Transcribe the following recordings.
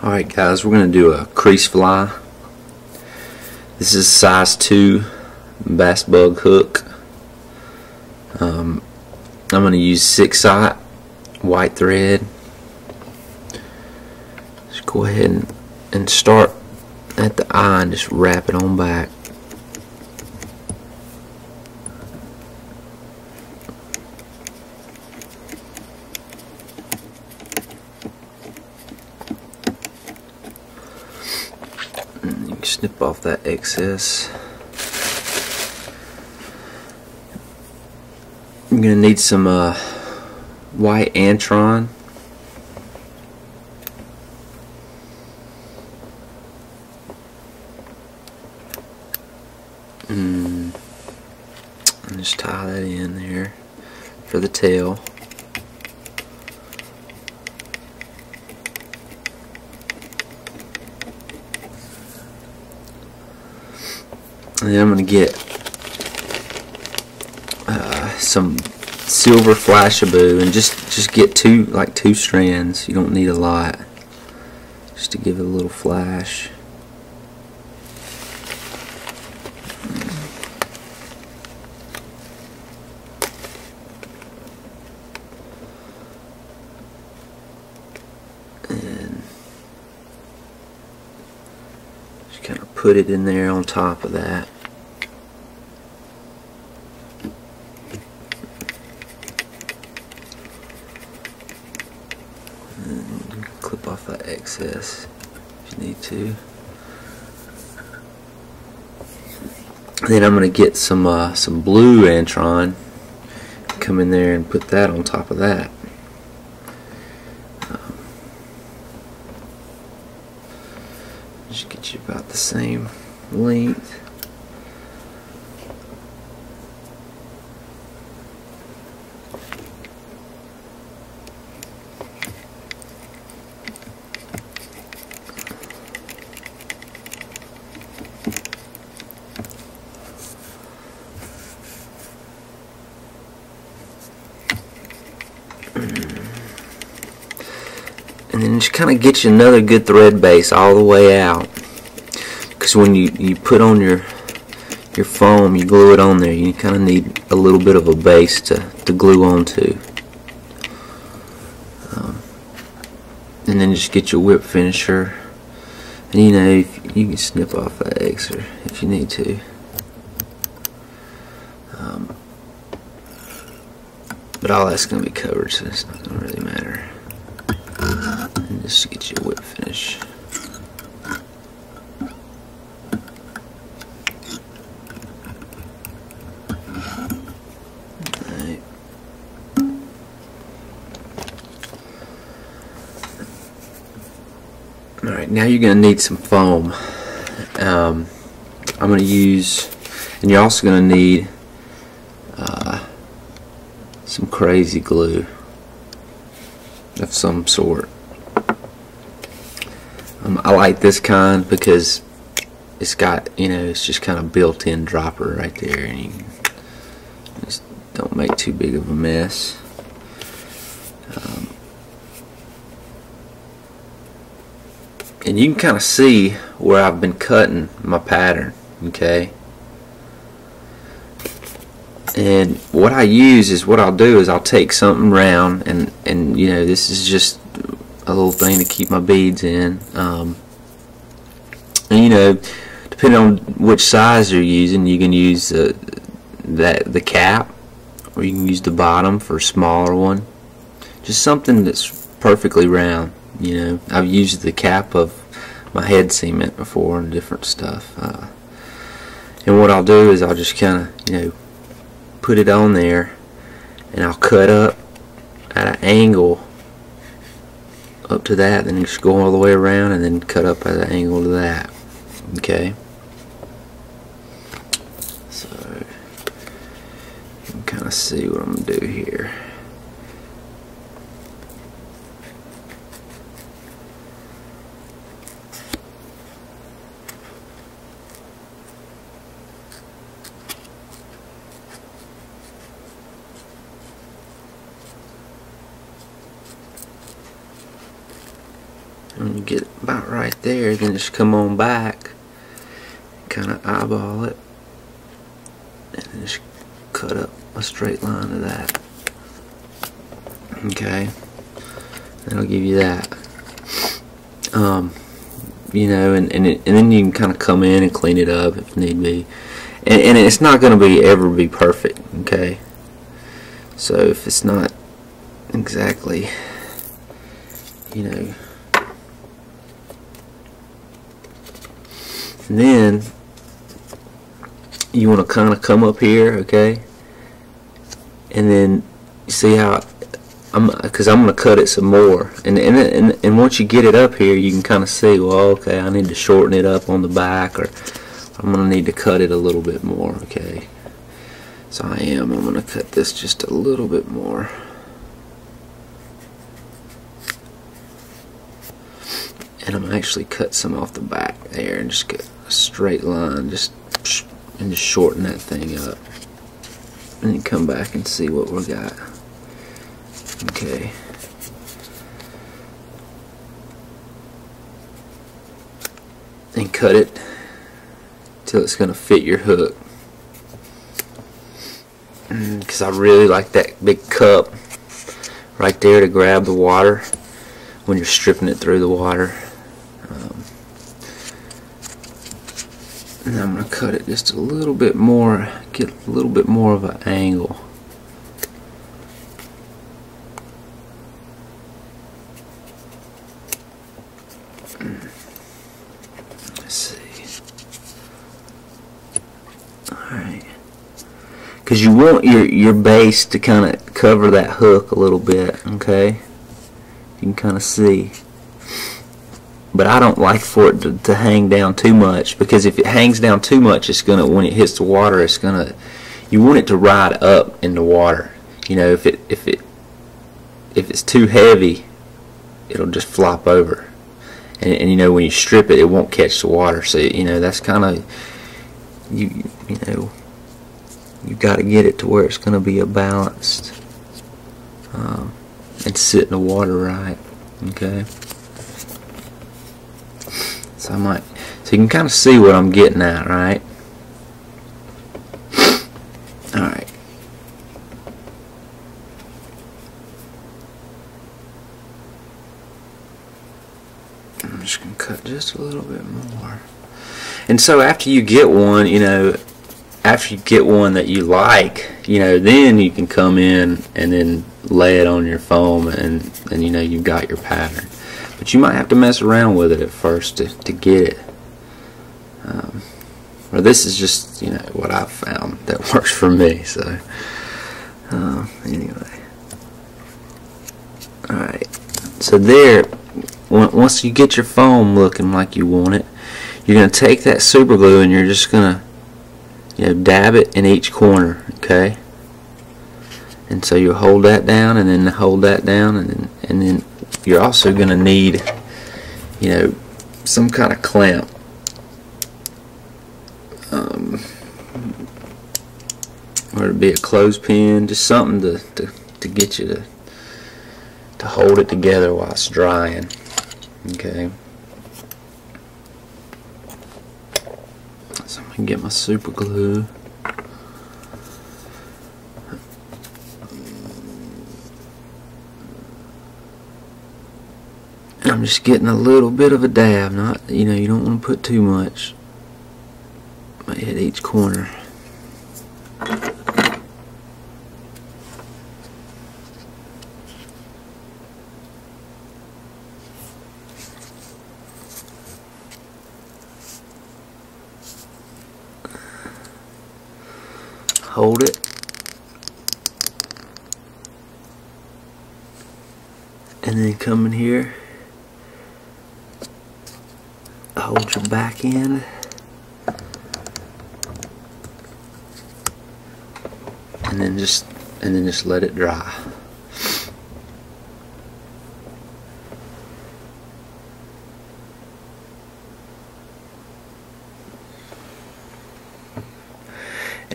Alright guys, we're going to do a crease fly. This is size 2 bass bug hook. I'm going to use 6/0 white thread. Just go ahead and start at the eye and just wrap it on back. And you can snip off that excess. I'm going to need some white antron. And just tie that in there for the tail. And then I'm going to get some silver flashaboo and just get two strands. You don't need a lot, just to give it a little flash. And just kind of put it in there on top of that. And clip off that excess if you need to. Then I'm going to get some blue antron, come in there and put that on top of that. Just get you about the same length. And then just kind of get you another good thread base all the way out, because when you put on your foam, you glue it on there, you kind of need a little bit of a base to glue onto. And then just get your whip finisher, and you know, you can snip off that extra if you need to. But all that's going to be covered, so it's not going to really matter. And just get your whip finish. Alright, now you're going to need some foam. I'm going to use, and you're also going to need some crazy glue of some sort. I like this kind because it's got, you know, it's just kind of built-in dropper right there, and you just don't make too big of a mess. And you can kind of see where I've been cutting my pattern, okay? And what I use is, what I'll do is I'll take something round, and you know, this is just a little thing to keep my beads in. And you know, depending on which size you're using, you can use the cap, or you can use the bottom for a smaller one. Just something that's perfectly round. You know, I've used the cap of my head cement before and different stuff. And what I'll do is I'll just kind of, you know, put it on there, and I'll cut up at an angle up to that, then just go all the way around and then cut up at an angle to that. Okay, so you can kind of see what I'm gonna do here. When you get about right there, then just come on back, kind of eyeball it, and then just cut up a straight line to that. Okay, that'll give you that. You know, and then you can kind of come in and clean it up if need be. And it's not going to ever be perfect, okay? So if it's not exactly, you know, and then you want to kind of come up here, okay? And then see how because I'm going to cut it some more, and once you get it up here, you can kind of see, well, okay, I need to shorten it up on the back, or I'm going to need to cut it a little bit more, okay? So I'm going to cut this just a little bit more. And I'm going to actually cut some off the back there and just get a straight line, and just shorten that thing up. And then come back and see what we got. Okay. And cut it till it's going to fit your hook. Because I really like that big cup right there to grab the water when you're stripping it through the water. And I'm going to cut it just a little bit more, get a little bit more of an angle. Let's see. Alright. Because you want your base to kind of cover that hook a little bit, okay? You can kind of see. But I don't like for it to hang down too much, because if it hangs down too much, it's gonna, when it hits the water, it's gonna, you want it to ride up in the water. You know, if it's too heavy, it'll just flop over. And you know, when you strip it, it won't catch the water. So you know, that's kind of, you know, you got to get it to where it's going to be a balanced and sit in the water right. Okay. So so you can kind of see what I'm getting at, right? All right. I'm just going to cut just a little bit more. And so after you get one, you know, after you get one that you like, you know, then you can come in and then lay it on your foam, and you know, you've got your pattern. But you might have to mess around with it at first to get it. Or this is just, you know, what I've found that works for me. So anyway, all right. So there, once you get your foam looking like you want it, you're going to take that super glue and you're just going to, you know, dab it in each corner, okay? And so you'll hold that down, and then hold that down, and then you're also going to need, you know, some kind of clamp. Or it'd be a clothespin, just something to get you to hold it together while it's drying, okay? So I'm going to get my super glue. And I'm just getting a little bit of a dab, not, you know, you don't want to put too much at each corner. Hold it, and then come in here, hold your back end, and then just let it dry.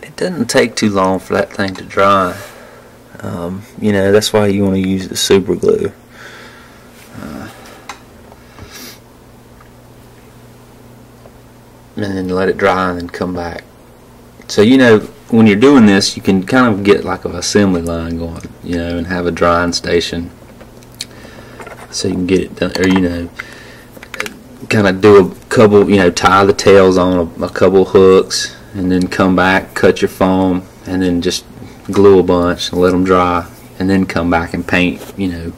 It doesn't take too long for that thing to dry. You know, that's why you want to use the super glue. and then let it dry and then come back. So you know, when you're doing this, you can kind of get like an assembly line going, you know, and have a drying station so you can get it done, or you know, kind of do a couple, you know, tie the tails on a couple hooks, and then come back, cut your foam, and then just glue a bunch and let them dry, and then come back and paint, you know,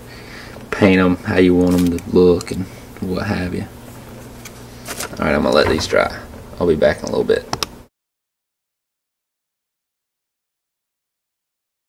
paint them how you want them to look and what have you. Alright, I'm going to let these dry. I'll be back in a little bit.